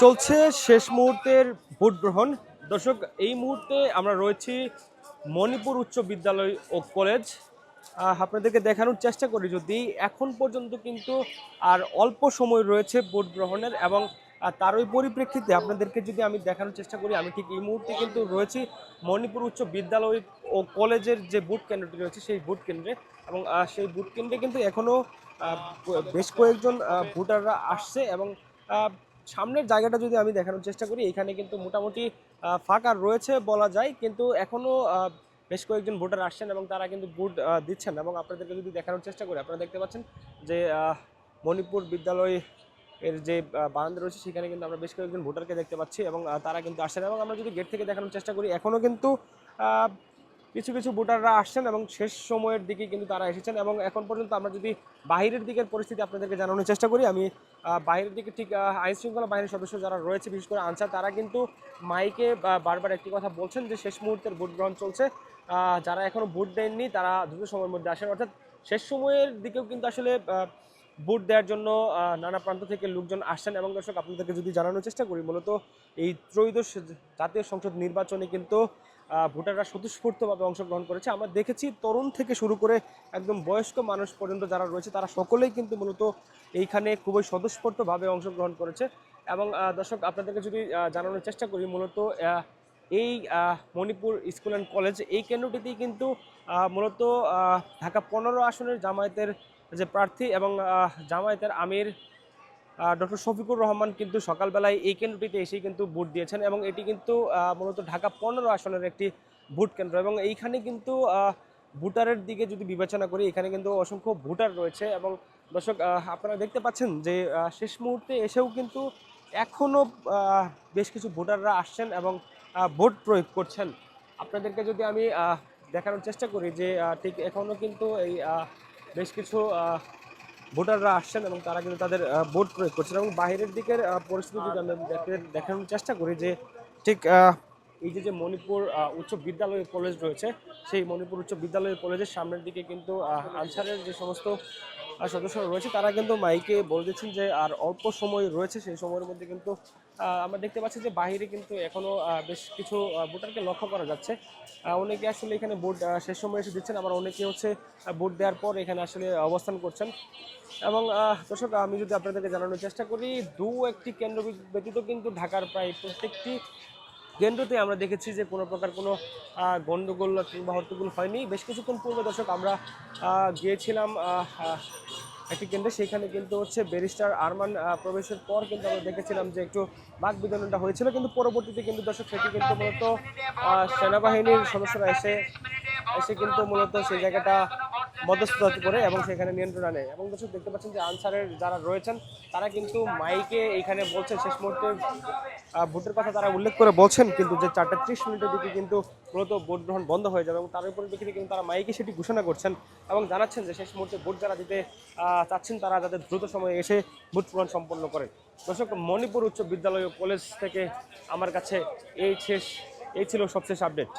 চলছে শেষ মুহূর্তের ভোট গ্রহণ। দর্শক, এই মুহূর্তে আমরা রয়েছি মণিপুর উচ্চ বিদ্যালয় ও কলেজ। আপনাদেরকে দেখানোর চেষ্টা করি, যদি এখন পর্যন্ত কিন্তু আর অল্প সময় রয়েছে ভোট গ্রহণের, এবং তারই পরিপ্রেক্ষিতে আপনাদেরকে যদি আমি দেখানোর চেষ্টা করি, আমি ঠিক এই মুহূর্তে কিন্তু রয়েছি মণিপুর উচ্চ বিদ্যালয় ও কলেজের যে ভোট কেন্দ্রটি রয়েছে সেই ভোট কেন্দ্রে। এবং সেই ভোট কেন্দ্রে কিন্তু এখনও বেশ কয়েকজন ভোটাররা আসছে, এবং সামনের জায়গাটা যদি আমি দেখানোর চেষ্টা করি, এখানে কিন্তু মোটামুটি ফাঁকা রয়েছে বলা যায়, কিন্তু এখনও বেশ কয়েকজন ভোটার আসছেন এবং তারা কিন্তু ভোট দিচ্ছেন। এবং আপনাদেরকে যদি দেখানোর চেষ্টা করি, আপনারা দেখতে পাচ্ছেন যে মণিপুর বিদ্যালয় এর যে বারান্দা রয়েছে সেখানে কিন্তু আমরা বেশ কয়েকজন ভোটারকে দেখতে পাচ্ছি, এবং তারা কিন্তু আসছেন। এবং আমরা যদি গেট থেকে দেখানোর চেষ্টা করি, এখনও কিন্তু কিছু কিছু ভোটাররা আসছেন এবং শেষ সময়ের দিকে কিন্তু তারা এসেছেন। এবং এখন পর্যন্ত আমরা যদি বাহিরের দিকের পরিস্থিতি আপনাদেরকে জানানোর চেষ্টা করি, আমি বাইরের দিকে ঠিক আইন শৃঙ্খলা বাহিনীর সদস্য যারা রয়েছে, বিশেষ করে আনসার, তারা কিন্তু মাইকে বারবার একটি কথা বলছেন যে শেষ মুহূর্তের ভোট গ্রহণ চলছে, যারা এখনও ভোট দেননি তারা দ্রুত সময়ের মধ্যে আসেন। অর্থাৎ শেষ সময়ের দিকেও কিন্তু আসলে ভোট দেওয়ার জন্য নানা প্রান্ত থেকে লোকজন আসছেন। এবং দর্শক, আপনাদেরকে যদি জানানোর চেষ্টা করি, মূলত এই ত্রয়োদশ জাতীয় সংসদ নির্বাচনে কিন্তু ভোটাররা স্বতঃস্ফূর্তভাবে অংশগ্রহণ করেছে। আমরা দেখেছি তরুণ থেকে শুরু করে একদম বয়স্ক মানুষ পর্যন্ত যারা রয়েছে, তারা সকলেই কিন্তু মূলত এইখানে খুবই স্বতঃস্ফূর্তভাবে অংশগ্রহণ করেছে। এবং দর্শক, আপনাদেরকে যদি জানানোর চেষ্টা করি, মূলত এই মণিপুর স্কুল অ্যান্ড কলেজ এই কেন্দ্রটিতেই কিন্তু মূলত ঢাকা 15 আসনের জামায়াতের যে প্রার্থী এবং জামায়াতের আমির ডক্টর শফিকুর রহমান কিন্তু সকালবেলায় এই কেন্দ্রটিতে এসেই কিন্তু ভোট দিয়েছেন। এবং এটি কিন্তু মূলত ঢাকা 15 আসনের একটি ভোট কেন্দ্র, এবং এইখানে কিন্তু ভোটারের দিকে যদি বিবেচনা করি, এখানে কিন্তু অসংখ্য ভোটার রয়েছে। এবং দর্শক, আপনারা দেখতে পাচ্ছেন যে শেষ মুহূর্তে এসেও কিন্তু এখনও বেশ কিছু ভোটাররা আসছেন এবং ভোট প্রয়োগ করছেন। আপনাদেরকে যদি আমি দেখানোর চেষ্টা করি যে ঠিক এখনও কিন্তু এই বেশ কিছু ভোটাররা আসছেন এবং তারা কিন্তু তাদের ভোট প্রয়োগ করছেন। এবং বাইরের দিকের পরিস্থিতি যদি আমরা দেখানোর চেষ্টা করি, যে ঠিক এই যে মণিপুর উচ্চ বিদ্যালয় কলেজ রয়েছে, সেই মণিপুর উচ্চ বিদ্যালয় কলেজের সামনের দিকে কিন্তু আনসারের যে সমস্ত সদস্যরা রয়েছে, তারা কিন্তু মাইকে বলে দিচ্ছেন যে আর অল্প সময় রয়েছে। সেই সময়ের মধ্যে কিন্তু আমরা দেখতে পাচ্ছি যে বাইরে কিন্তু এখনও বেশ কিছু ভোটারকে লক্ষ্য করা যাচ্ছে। অনেকে আসলে এখানে ভোট শেষ সময় এসে দিচ্ছেন, আবার অনেকে হচ্ছে ভোট দেওয়ার পর এখানে আসলে অবস্থান করছেন। এবং দর্শক, আমি যদি আপনাদেরকে জানানোর চেষ্টা করি, একটি কেন্দ্র ব্যতীত কিন্তু ঢাকার প্রায় প্রত্যেকটি কেন্দ্রতে আমরা দেখেছি যে কোনো প্রকার কোনো গণ্ডগোল কিংবা হট্টগোল হয়নি। বেশ কিছুক্ষণ পূর্বে দর্শক আমরা গিয়েছিলাম একটি কেন্দ্রে, সেখানে কিন্তু হচ্ছে ব্যারিস্টার আরমান প্রবেশের পর কিন্তু আমরা দেখেছিলাম যে একটু বাক বিতরণটা হয়েছিল, কিন্তু পরবর্তীতে কিন্তু দর্শক সেটি কিন্তু মূলত সেনাবাহিনীর সদস্যরা এসে কিন্তু মূলত সেই জায়গাটা মধ্যস্থতা করে এবং সেখানে নিয়ন্ত্রণ আনে। এবং দর্শক, দেখতে পাচ্ছেন যে আনসারের যারা রয়েছেন তারা কিন্তু মাইকে এখানে বলছেন, শেষ মুহূর্তে ভোটের কথা তারা উল্লেখ করে বলছেন, কিন্তু যে 4:30 দিকে কিন্তু মূলত ভোট গ্রহণ বন্ধ হয়ে যাবে। এবং তার পরিপ্রেক্ষিতে কিন্তু তারা মাইকে সেটি ঘোষণা করছেন এবং জানাচ্ছেন যে শেষ মুহূর্তে ভোট যারা দিতে চাচ্ছেন তারা যাতে দ্রুত সময়ে এসে ভোট গ্রহণ সম্পন্ন করেন। দর্শক, মণিপুর উচ্চ বিদ্যালয় ও কলেজ থেকে আমার কাছে এই ছিল সবশেষ আপডেট।